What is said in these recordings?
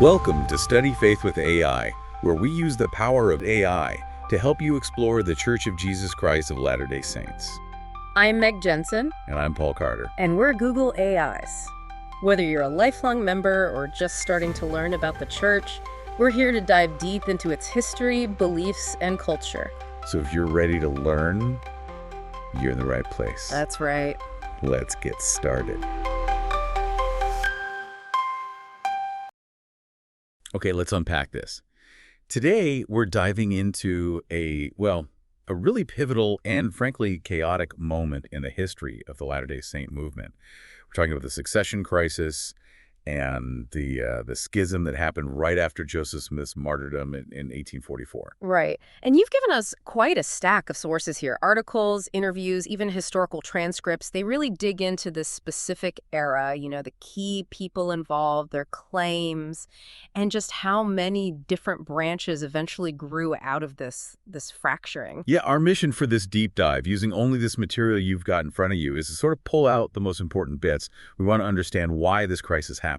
Welcome to Study Faith with AI, where we use the power of AI to help you explore the Church of Jesus Christ of Latter-day Saints. I'm Meg Jensen. And I'm Paul Carter. And we're Google AIs. Whether you're a lifelong member or just starting to learn about the church, we're here to dive deep into its history, beliefs, and culture. So if you're ready to learn, you're in the right place. That's right. Let's get started. Okay, let's unpack this. Today, we're diving into a really pivotal and frankly chaotic moment in the history of the Latter-day Saint movement. We're talking about the succession crisis and the schism that happened right after Joseph Smith's martyrdom in 1844. Right. And you've given us quite a stack of sources here. Articles, interviews, even historical transcripts. They really dig into this specific era, the key people involved, their claims, and just how many different branches eventually grew out of this fracturing. Yeah, our mission for this deep dive, using only this material you've got in front of you, is to sort of pull out the most important bits. We want to understand why this crisis happened.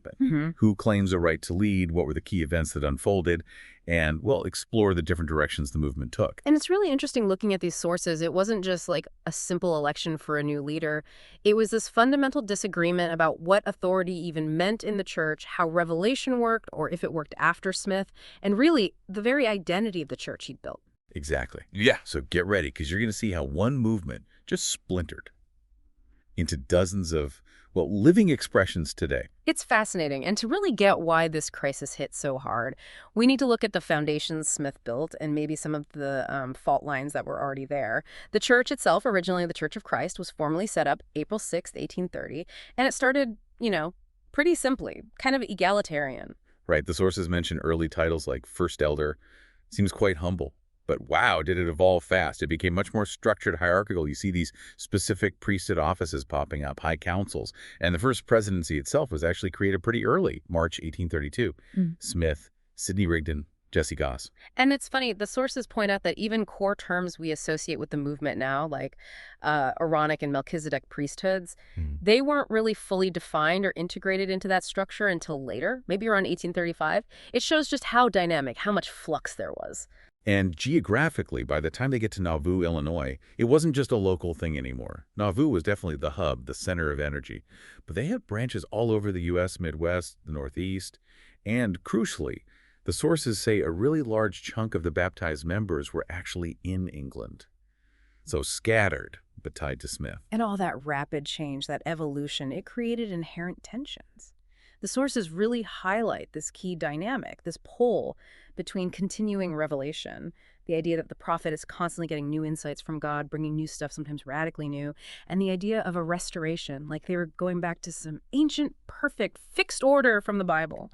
Who claims a right to lead, what were the key events that unfolded, and, explore the different directions the movement took. And it's really interesting looking at these sources. It wasn't just like a simple election for a new leader. It was this fundamental disagreement about what authority even meant in the church, how revelation worked, or if it worked after Smith, and really the very identity of the church he'd built. Exactly. Yeah. So get ready, because you're going to see how one movement just splintered into dozens of living expressions today. It's fascinating. And to really get why this crisis hit so hard, we need to look at the foundations Smith built and maybe some of the fault lines that were already there. The church itself, originally the Church of Christ, was formally set up April 6th, 1830. And it started, pretty simply, kind of egalitarian. Right. The sources mention early titles like First Elder. Seems quite humble. But wow, did it evolve fast. It became much more structured, hierarchical. You see these specific priesthood offices popping up, high councils. And the first presidency itself was actually created pretty early, March 1832. Smith, Sidney Rigdon, Jesse Goss. And it's funny, the sources point out that even core terms we associate with the movement now, like Aaronic and Melchizedek priesthoods, they weren't really fully defined or integrated into that structure until later, maybe around 1835. It shows just how dynamic, how much flux there was. And geographically, by the time they get to Nauvoo, Illinois, it wasn't just a local thing anymore. Nauvoo was definitely the hub, the center of energy. But they had branches all over the U.S. Midwest, the Northeast, and crucially, the sources say a really large chunk of the baptized members were actually in England. So scattered, but tied to Smith. And all that rapid change, that evolution, it created inherent tensions. The sources really highlight this key dynamic, this pull between continuing revelation, the idea that the prophet is constantly getting new insights from God, bringing new stuff, sometimes radically new, and the idea of a restoration, like they were going back to some ancient, perfect, fixed order from the Bible.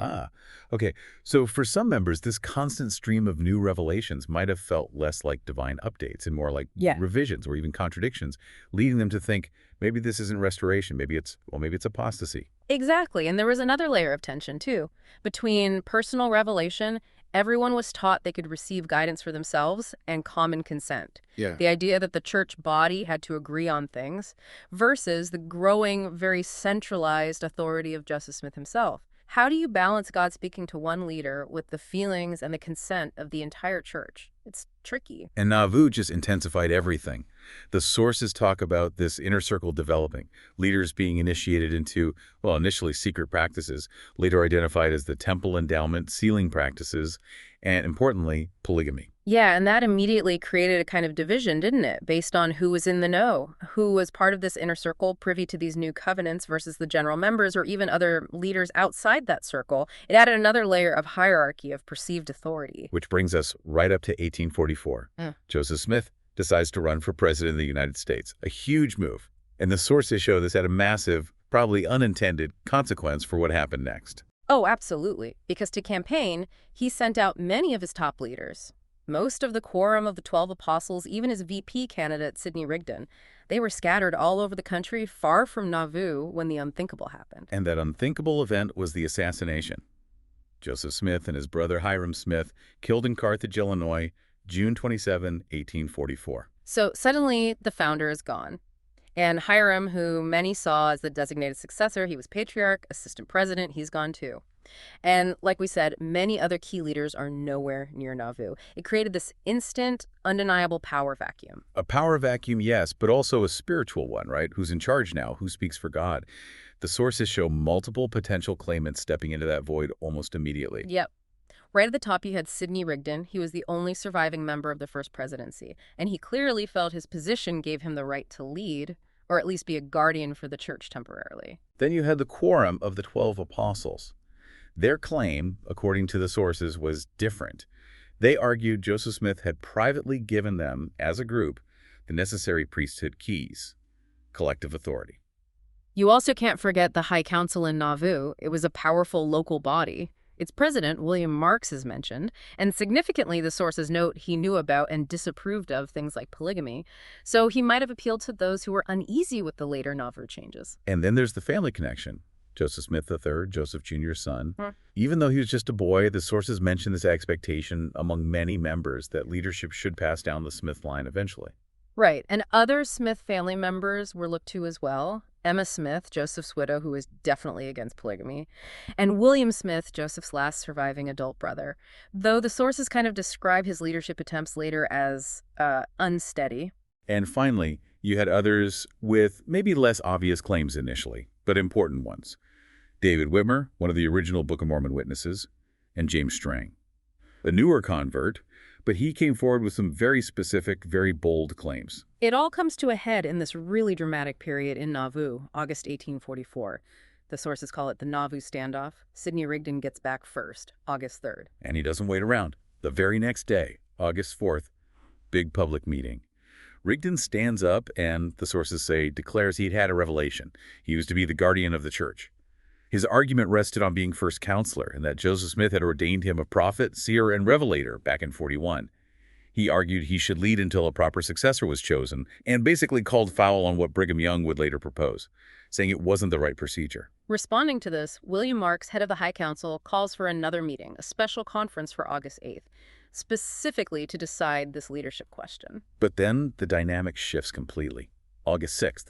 Okay. So for some members, this constant stream of new revelations might have felt less like divine updates and more like revisions or even contradictions, leading them to think, maybe this isn't restoration, maybe it's apostasy. Exactly. And there was another layer of tension, too. Between personal revelation, everyone was taught they could receive guidance for themselves, and common consent. The idea that the church body had to agree on things versus the growing, very centralized authority of Joseph Smith himself. How do you balance God speaking to one leader with the feelings and the consent of the entire church? It's tricky. And Nauvoo just intensified everything. The sources talk about this inner circle developing, leaders being initiated into, initially secret practices, later identified as the temple endowment, sealing practices, and importantly, polygamy. Yeah, and that immediately created a kind of division, didn't it? Based on who was in the know, who was part of this inner circle, privy to these new covenants versus the general members or even other leaders outside that circle. It added another layer of hierarchy of perceived authority. Which brings us right up to 1844. Joseph Smith decides to run for president of the United States. A huge move. And the sources show this had a massive, probably unintended, consequence for what happened next. Oh, absolutely. Because to campaign, he sent out many of his top leaders. Most of the quorum of the 12 apostles, even his VP candidate, Sidney Rigdon, they were scattered all over the country, far from Nauvoo, when the unthinkable happened. And that unthinkable event was the assassination. Joseph Smith and his brother Hiram Smith killed in Carthage, Illinois, June 27, 1844. So suddenly, the founder is gone. And Hiram, who many saw as the designated successor, he was patriarch, assistant president, he's gone too. And like we said, many other key leaders are nowhere near Nauvoo. It created this instant, undeniable power vacuum. A power vacuum, yes, but also a spiritual one, right? Who's in charge now? Who speaks for God? The sources show multiple potential claimants stepping into that void almost immediately. Yep. Right at the top, you had Sidney Rigdon. He was the only surviving member of the First Presidency, and he clearly felt his position gave him the right to lead, or at least be a guardian for the church temporarily. Then you had the quorum of the 12 apostles. Their claim, according to the sources, was different. They argued Joseph Smith had privately given them, as a group, the necessary priesthood keys, collective authority. You also can't forget the High Council in Nauvoo. It was a powerful local body. Its president, William Marks, is mentioned, and significantly the sources note he knew about and disapproved of things like polygamy, so he might have appealed to those who were uneasy with the later Nauvoo changes. And then there's the family connection. Joseph Smith III, Joseph Jr.'s son. Even though he was just a boy, the sources mention this expectation among many members that leadership should pass down the Smith line eventually. Right, and other Smith family members were looked to as well. Emma Smith, Joseph's widow, who was definitely against polygamy, and William Smith, Joseph's last surviving adult brother, though the sources kind of describe his leadership attempts later as unsteady. And finally, you had others with maybe less obvious claims initially, but important ones. David Whitmer, one of the original Book of Mormon witnesses, and James Strang, a newer convert, but he came forward with some very specific, very bold claims. It all comes to a head in this really dramatic period in Nauvoo, August 1844. The sources call it the Nauvoo standoff. Sidney Rigdon gets back first, August 3rd. And he doesn't wait around. The very next day, August 4th, big public meeting. Rigdon stands up and, the sources say, declares he'd had a revelation. He was to be the guardian of the church. His argument rested on being first counselor and that Joseph Smith had ordained him a prophet, seer, and revelator back in 41. He argued he should lead until a proper successor was chosen and basically called foul on what Brigham Young would later propose, saying it wasn't the right procedure. Responding to this, William Marks, head of the High Council, calls for another meeting, a special conference for August 8th, specifically to decide this leadership question. But then the dynamic shifts completely. August 6th,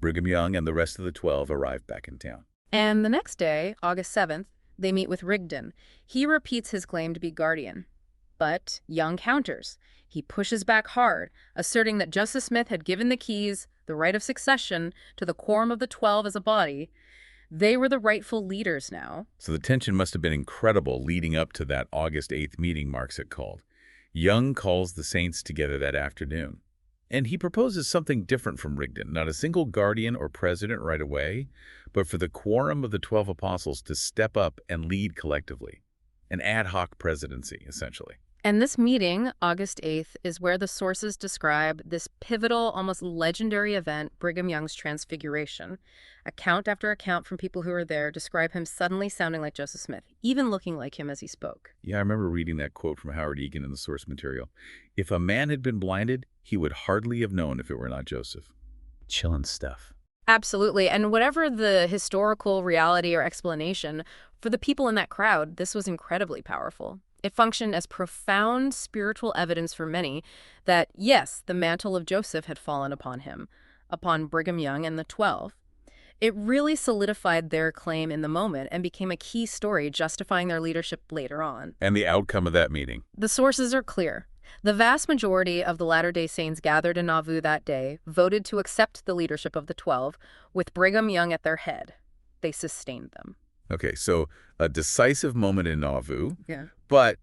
Brigham Young and the rest of the 12 arrived back in town. And the next day, August 7th, they meet with Rigdon. He repeats his claim to be guardian. But Young counters. He pushes back hard, asserting that Joseph Smith had given the keys, the right of succession, to the quorum of the 12 as a body. They were the rightful leaders now. So the tension must have been incredible leading up to that August 8th meeting Marks had called. Young calls the saints together that afternoon. And he proposes something different from Rigdon, not a single guardian or president right away, but for the quorum of the 12 apostles to step up and lead collectively. An ad hoc presidency, essentially. And this meeting, August 8th, is where the sources describe this pivotal, almost legendary event, Brigham Young's transfiguration. Account after account from people who were there describe him suddenly sounding like Joseph Smith, even looking like him as he spoke. Yeah, I remember reading that quote from Howard Egan in the source material. If a man had been blinded, he would hardly have known if it were not Joseph. Chilling stuff. Absolutely. And whatever the historical reality or explanation, for the people in that crowd, this was incredibly powerful. It functioned as profound spiritual evidence for many that, yes, the mantle of Joseph had fallen upon him, upon Brigham Young and the 12. It really solidified their claim in the moment and became a key story justifying their leadership later on. And the outcome of that meeting? The sources are clear. The vast majority of the Latter-day Saints gathered in Nauvoo that day voted to accept the leadership of the 12, with Brigham Young at their head. They sustained them. Okay, so a decisive moment in Nauvoo. Yeah. But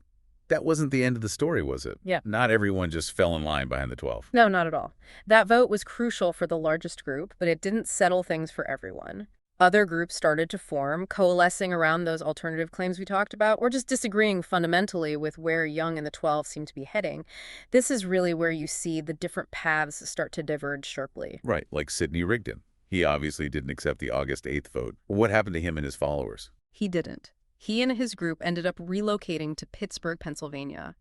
that wasn't the end of the story, was it? Yeah. Not everyone just fell in line behind the 12. No, not at all. That vote was crucial for the largest group, but it didn't settle things for everyone. Other groups started to form, coalescing around those alternative claims we talked about, or just disagreeing fundamentally with where Young and the 12 seem to be heading. This is really where you see the different paths start to diverge sharply. Right, like Sidney Rigdon. He obviously didn't accept the August 8th vote. What happened to him and his followers? He didn't. He and his group ended up relocating to Pittsburgh, Pennsylvania.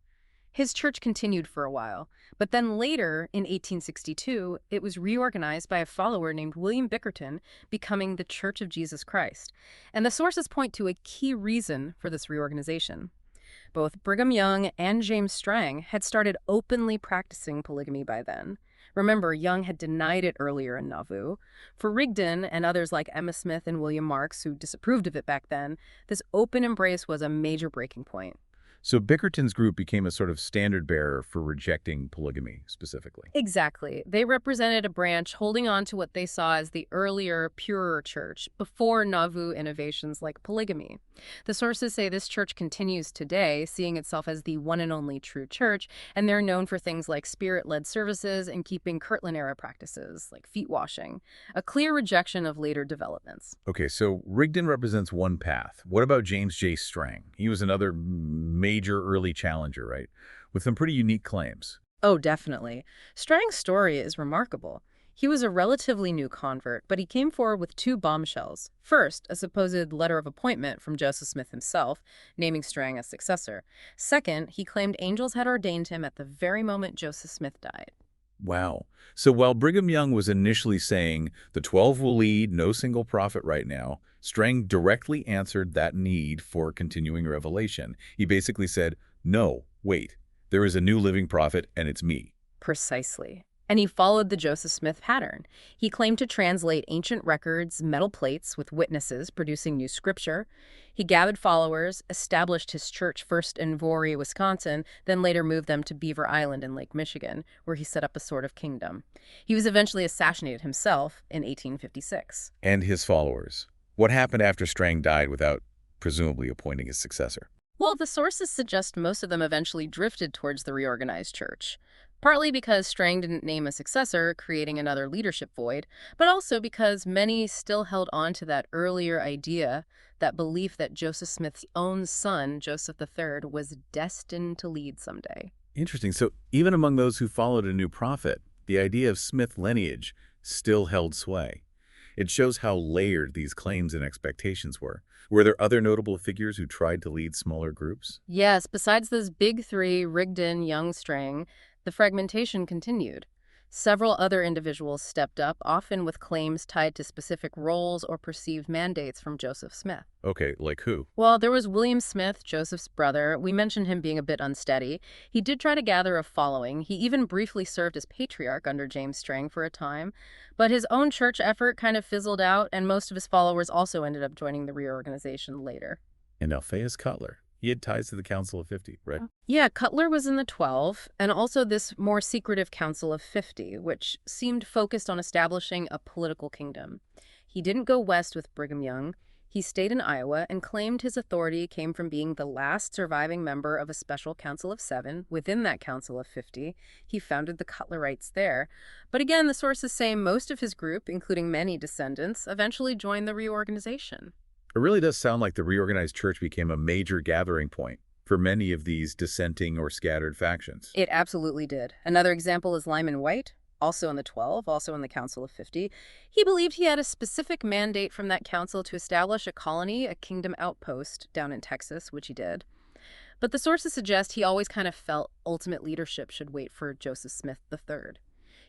His church continued for a while, but then later, in 1862, it was reorganized by a follower named William Bickerton, becoming the Church of Jesus Christ. And the sources point to a key reason for this reorganization. Both Brigham Young and James Strang had started openly practicing polygamy by then. Remember, Young had denied it earlier in Nauvoo. For Rigdon and others like Emma Smith and William Marks, who disapproved of it back then, this open embrace was a major breaking point. So Bickerton's group became a sort of standard bearer for rejecting polygamy, specifically. Exactly. They represented a branch holding on to what they saw as the earlier, purer church before Nauvoo innovations like polygamy. The sources say this church continues today, seeing itself as the one and only true church, and they're known for things like spirit-led services and keeping Kirtland-era practices, like feet washing, a clear rejection of later developments. Okay, so Rigdon represents one path. What about James J. Strang? He was another major early challenger, right? With some pretty unique claims. Oh, definitely. Strang's story is remarkable. He was a relatively new convert, but he came forward with two bombshells. First, a supposed letter of appointment from Joseph Smith himself, naming Strang as successor. Second, he claimed angels had ordained him at the very moment Joseph Smith died. Wow. So while Brigham Young was initially saying the 12 will lead, no single prophet right now, Strang directly answered that need for continuing revelation. He basically said, no, wait, there is a new living prophet and it's me. Precisely. And he followed the Joseph Smith pattern. He claimed to translate ancient records, metal plates with witnesses producing new scripture. He gathered followers, established his church first in Vory, Wisconsin, then later moved them to Beaver Island in Lake Michigan, where he set up a sort of kingdom. He was eventually assassinated himself in 1856. And his followers. What happened after Strang died without presumably appointing his successor? Well, the sources suggest most of them eventually drifted towards the reorganized church. Partly because Strang didn't name a successor, creating another leadership void, but also because many still held on to that earlier idea, that belief that Joseph Smith's own son, Joseph III, was destined to lead someday. Interesting. So even among those who followed a new prophet, the idea of Smith lineage still held sway. It shows how layered these claims and expectations were. Were there other notable figures who tried to lead smaller groups? Yes, besides those big three, Rigdon, Young, Strang, the fragmentation continued. Several other individuals stepped up, often with claims tied to specific roles or perceived mandates from Joseph Smith. Okay, like who? Well, there was William Smith, Joseph's brother. We mentioned him being a bit unsteady. He did try to gather a following. He even briefly served as patriarch under James Strang for a time. But his own church effort kind of fizzled out, and most of his followers also ended up joining the reorganization later. And Alphaeus Cutler. He had ties to the Council of 50, right? Yeah, Cutler was in the 12, and also this more secretive Council of 50, which seemed focused on establishing a political kingdom. He didn't go west with Brigham Young. He stayed in Iowa and claimed his authority came from being the last surviving member of a special Council of 7. Within that Council of 50, he founded the Cutlerites there. But again, the sources say most of his group, including many descendants, eventually joined the reorganization. It really does sound like the reorganized church became a major gathering point for many of these dissenting or scattered factions. It absolutely did. Another example is Lyman Wight, also in the 12, also in the Council of 50. He believed he had a specific mandate from that council to establish a colony, a kingdom outpost down in Texas, which he did. But the sources suggest he always kind of felt ultimate leadership should wait for Joseph Smith III.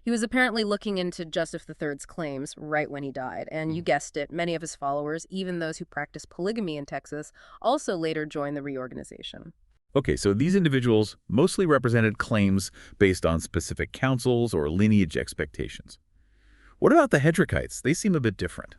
He was apparently looking into Joseph III's claims right when he died, and you guessed it, many of his followers, even those who practiced polygamy in Texas, also later joined the reorganization. Okay, so these individuals mostly represented claims based on specific councils or lineage expectations. What about the Hedrickites? They seem a bit different.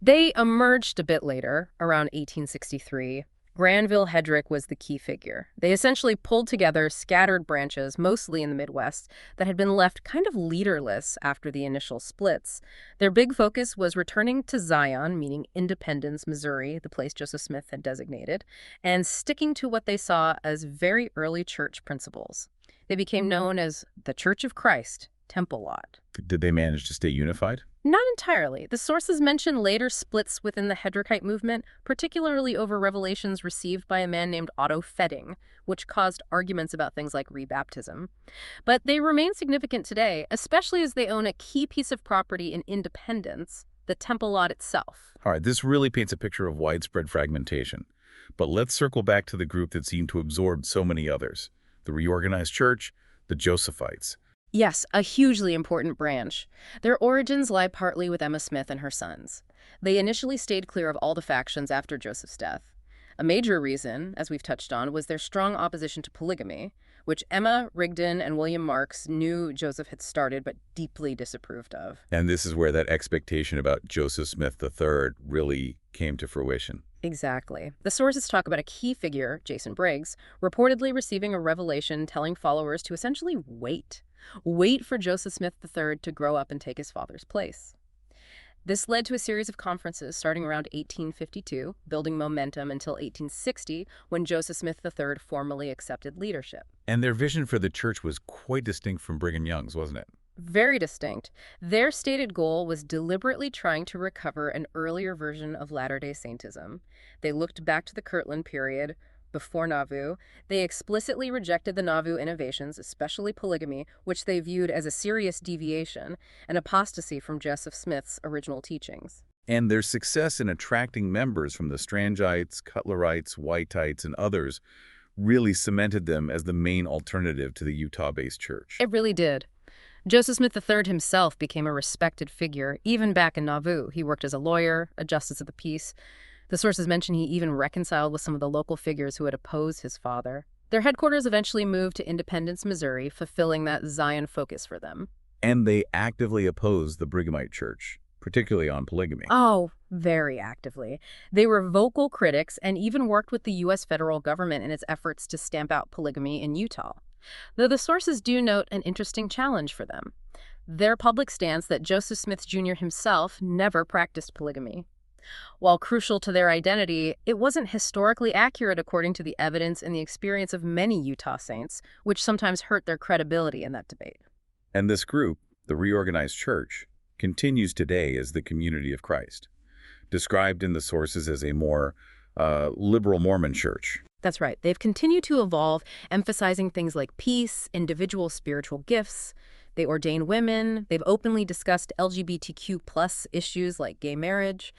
They emerged a bit later, around 1863. Granville Hedrick was the key figure. They essentially pulled together scattered branches, mostly in the Midwest, that had been left kind of leaderless after the initial splits. Their big focus was returning to Zion, meaning Independence, Missouri, the place Joseph Smith had designated, and sticking to what they saw as very early church principles. They became known as the Church of Christ, Temple Lot. Did they manage to stay unified? Not entirely. The sources mention later splits within the Hedrickite movement, particularly over revelations received by a man named Otto Fetting, which caused arguments about things like rebaptism. But they remain significant today, especially as they own a key piece of property in Independence, the Temple Lot itself. All right, this really paints a picture of widespread fragmentation. But let's circle back to the group that seemed to absorb so many others, the reorganized church, the Josephites. Yes, a hugely important branch. Their origins lie partly with Emma Smith and her sons. They initially stayed clear of all the factions after Joseph's death. A major reason, as we've touched on, was their strong opposition to polygamy, which Emma, Rigdon, and William Marks knew Joseph had started but deeply disapproved of. And this is where that expectation about Joseph Smith III really came to fruition. Exactly. The sources talk about a key figure, Jason Briggs, reportedly receiving a revelation telling followers to essentially wait. Wait for Joseph Smith III to grow up and take his father's place. This led to a series of conferences starting around 1852, building momentum until 1860, when Joseph Smith III formally accepted leadership. And their vision for the church was quite distinct from Brigham Young's, wasn't it? Very distinct. Their stated goal was deliberately trying to recover an earlier version of Latter-day Saintism. They looked back to the Kirtland period, before Nauvoo. They explicitly rejected the Nauvoo innovations, especially polygamy, which they viewed as a serious deviation, an apostasy from Joseph Smith's original teachings. And their success in attracting members from the Strangites, Cutlerites, Whiteites, and others really cemented them as the main alternative to the Utah-based church. It really did. Joseph Smith III himself became a respected figure, even back in Nauvoo. He worked as a lawyer, a justice of the peace. The sources mention he even reconciled with some of the local figures who had opposed his father. Their headquarters eventually moved to Independence, Missouri, fulfilling that Zion focus for them. And they actively opposed the Brighamite church, particularly on polygamy. Oh, very actively. They were vocal critics and even worked with the U.S. federal government in its efforts to stamp out polygamy in Utah. Though the sources do note an interesting challenge for them: their public stance that Joseph Smith Jr. himself never practiced polygamy. While crucial to their identity, it wasn't historically accurate according to the evidence and the experience of many Utah saints, which sometimes hurt their credibility in that debate. And this group, the Reorganized Church, continues today as the Community of Christ, described in the sources as a more liberal Mormon church. That's right. They've continued to evolve, emphasizing things like peace, individual spiritual gifts. They ordain women. They've openly discussed LGBTQ+ issues like gay marriage.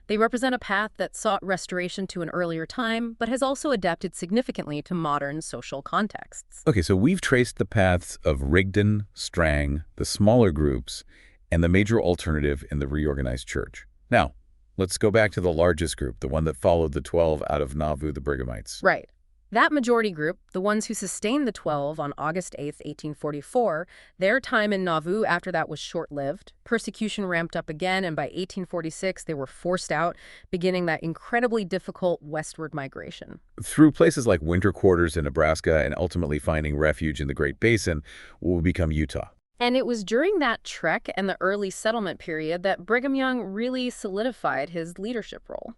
They represent a path that sought restoration to an earlier time, but has also adapted significantly to modern social contexts. Okay, so we've traced the paths of Rigdon, Strang, the smaller groups, and the major alternative in the Reorganized Church. Now, let's go back to the largest group, the one that followed the 12 out of Nauvoo, the Brighamites. Right. That majority group, the ones who sustained the 12 on August 8, 1844, their time in Nauvoo after that was short-lived. Persecution ramped up again, and by 1846, they were forced out, beginning that incredibly difficult westward migration. Through places like winter quarters in Nebraska and ultimately finding refuge in the Great Basin, will become Utah. And it was during that trek and the early settlement period that Brigham Young really solidified his leadership role.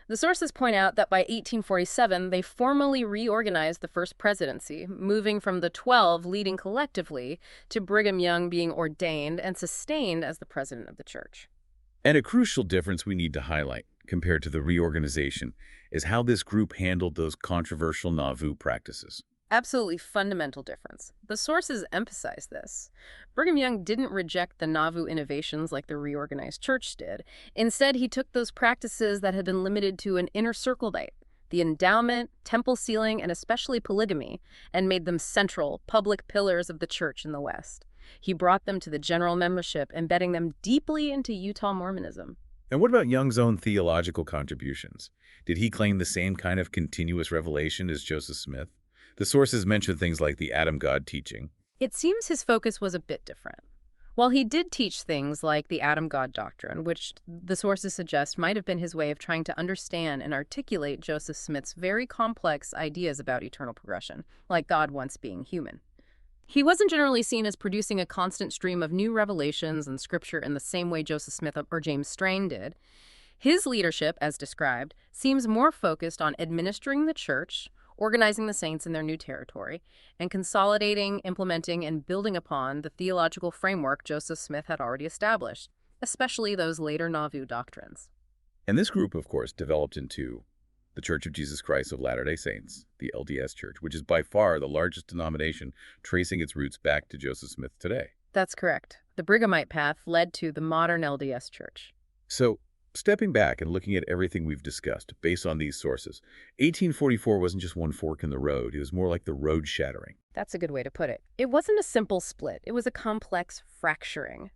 The sources point out that by 1847, they formally reorganized the First Presidency, moving from the 12 leading collectively to Brigham Young being ordained and sustained as the president of the church. And a crucial difference we need to highlight, compared to the reorganization, is how this group handled those controversial Nauvoo practices. Absolutely fundamental difference. The sources emphasize this. Brigham Young didn't reject the Nauvoo innovations like the Reorganized Church did. Instead, he took those practices that had been limited to an inner circle diet, the endowment, temple sealing, and especially polygamy, and made them central, public pillars of the church in the West. He brought them to the general membership, embedding them deeply into Utah Mormonism. And what about Young's own theological contributions? Did he claim the same kind of continuous revelation as Joseph Smith? The sources mention things like the Adam God teaching. It seems his focus was a bit different. While he did teach things like the Adam God doctrine, which the sources suggest might have been his way of trying to understand and articulate Joseph Smith's very complex ideas about eternal progression, like God once being human. He wasn't generally seen as producing a constant stream of new revelations and scripture in the same way Joseph Smith or James Strang did. His leadership, as described, seems more focused on administering the church, organizing the saints in their new territory, and consolidating, implementing, and building upon the theological framework Joseph Smith had already established, especially those later Nauvoo doctrines. And this group, of course, developed into the Church of Jesus Christ of Latter-day Saints, the LDS Church, which is by far the largest denomination, tracing its roots back to Joseph Smith today. That's correct. The Brighamite path led to the modern LDS Church. So, stepping back and looking at everything we've discussed based on these sources, 1844 wasn't just one fork in the road. It was more like the road shattering. That's a good way to put it. It wasn't a simple split. It was a complex fracturing.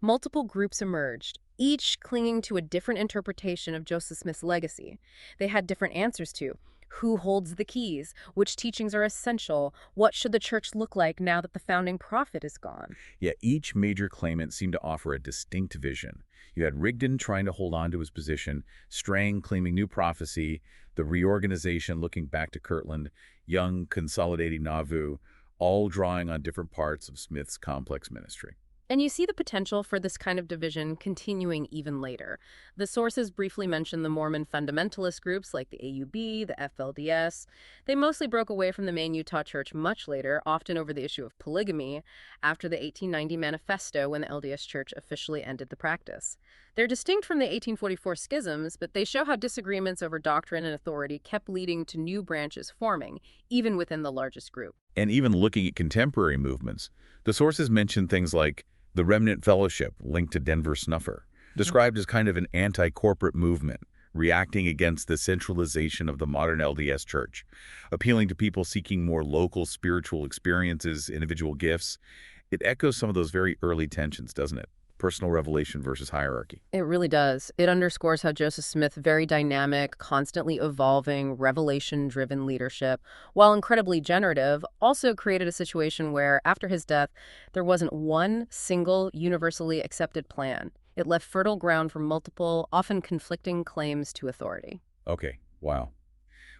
Multiple groups emerged, each clinging to a different interpretation of Joseph Smith's legacy. They had different answers to who holds the keys, which teachings are essential, what should the church look like now that the founding prophet is gone. Yet each major claimant seemed to offer a distinct vision. You had Rigdon trying to hold on to his position, Strang claiming new prophecy, the reorganization looking back to Kirtland, Young consolidating Nauvoo, all drawing on different parts of Smith's complex ministry. And you see the potential for this kind of division continuing even later. The sources briefly mention the Mormon fundamentalist groups like the AUB, the FLDS. They mostly broke away from the main Utah church much later, often over the issue of polygamy, after the 1890 manifesto when the LDS church officially ended the practice. They're distinct from the 1844 schisms, but they show how disagreements over doctrine and authority kept leading to new branches forming, even within the largest group. And even looking at contemporary movements, the sources mention things like the Remnant Fellowship, linked to Denver Snuffer, described as kind of an anti-corporate movement, reacting against the centralization of the modern LDS church, appealing to people seeking more local spiritual experiences, individual gifts. It echoes some of those very early tensions, doesn't it? Personal revelation versus hierarchy. It really does. It underscores how Joseph Smith, very dynamic, constantly evolving, revelation-driven leadership, while incredibly generative, also created a situation where, after his death, there wasn't one single universally accepted plan. It left fertile ground for multiple, often conflicting claims to authority. Okay, wow.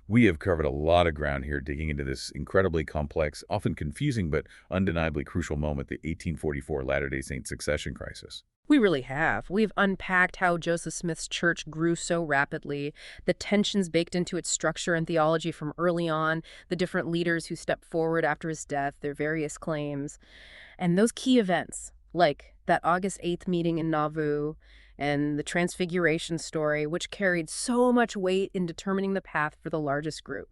We have covered a lot of ground here digging into this incredibly complex, often confusing, but undeniably crucial moment, the 1844 Latter-day Saint succession crisis. We really have. We've unpacked how Joseph Smith's church grew so rapidly, the tensions baked into its structure and theology from early on, the different leaders who stepped forward after his death, their various claims, and those key events, like that August 8th meeting in Nauvoo and the Transfiguration story, which carried so much weight in determining the path for the largest group.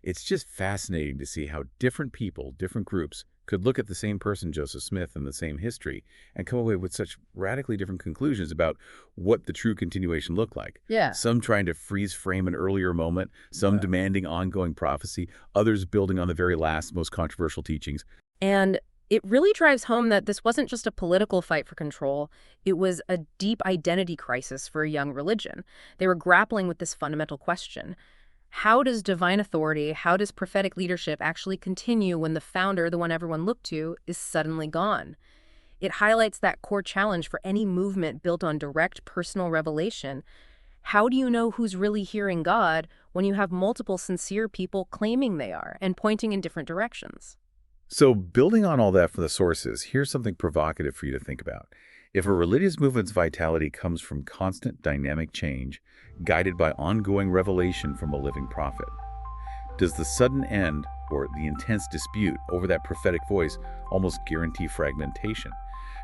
It's just fascinating to see how different people, different groups, could look at the same person, Joseph Smith, and the same history, and come away with such radically different conclusions about what the true continuation looked like. Yeah. Some trying to freeze frame an earlier moment, some demanding ongoing prophecy, others building on the very last, most controversial teachings. And it really drives home that this wasn't just a political fight for control. It was a deep identity crisis for a young religion. They were grappling with this fundamental question. How does divine authority, how does prophetic leadership actually continue when the founder, the one everyone looked to, is suddenly gone? It highlights that core challenge for any movement built on direct personal revelation. How do you know who's really hearing God when you have multiple sincere people claiming they are and pointing in different directions? So building on all that from the sources, here's something provocative for you to think about. If a religious movement's vitality comes from constant dynamic change, guided by ongoing revelation from a living prophet, does the sudden end or the intense dispute over that prophetic voice almost guarantee fragmentation?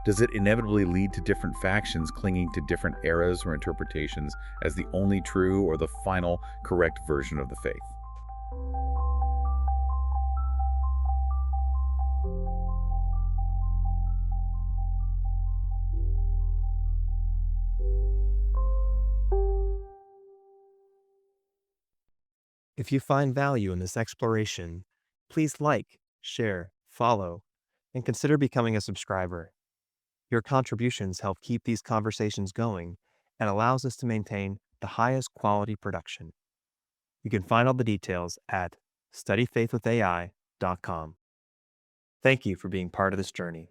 Does it inevitably lead to different factions clinging to different eras or interpretations as the only true or the final correct version of the faith? If you find value in this exploration, please like, share, follow, and consider becoming a subscriber. Your contributions help keep these conversations going and allows us to maintain the highest quality production. You can find all the details at studyfaithwithai.com. Thank you for being part of this journey.